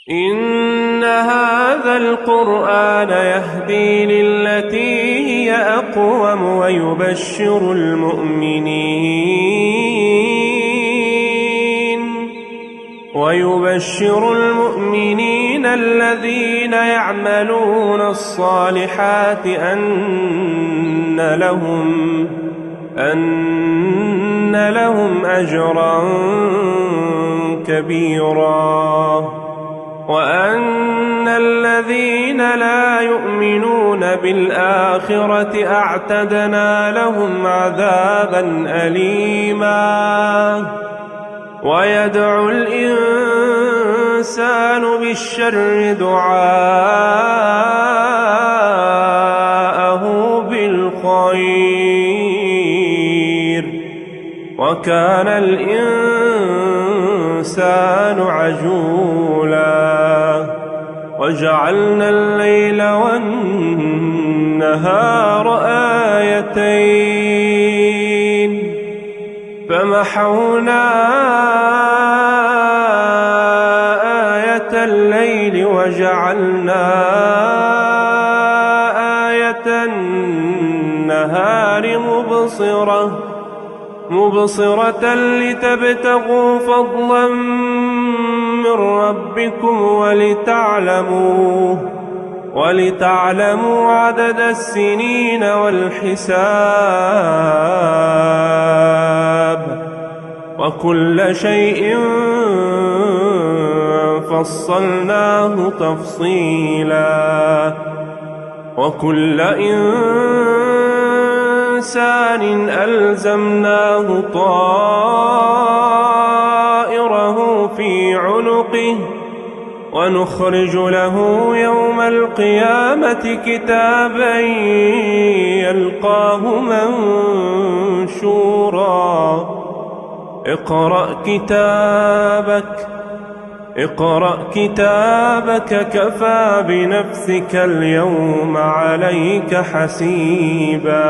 إن هذا القرآن يهدي للتي هي أقوم ويبشر المؤمنين الذين يعملون الصالحات أن لهم أجرا كبيرا، وأن الذين لا يؤمنون بالآخرة أعتدنا لهم عذابا أليما. ويدعو الإنسان بالشر دعاءه بالخير، وكان الإنسان عجولا. وجعلنا الليل والنهار آيتين فمحونا آية الليل وجعلنا آية النهار مبصرة لتبتغوا فضلا من ربكم ولتعلموا عدد السنين والحساب، وكل شيء فصلناه تفصيلا. وكل إنسان ألزمناه طائره في عنقه، ونخرج له يوم القيامة كتابا يلقاه منشورا. اقرأ كتابك كفى بنفسك اليوم عليك حسيبا.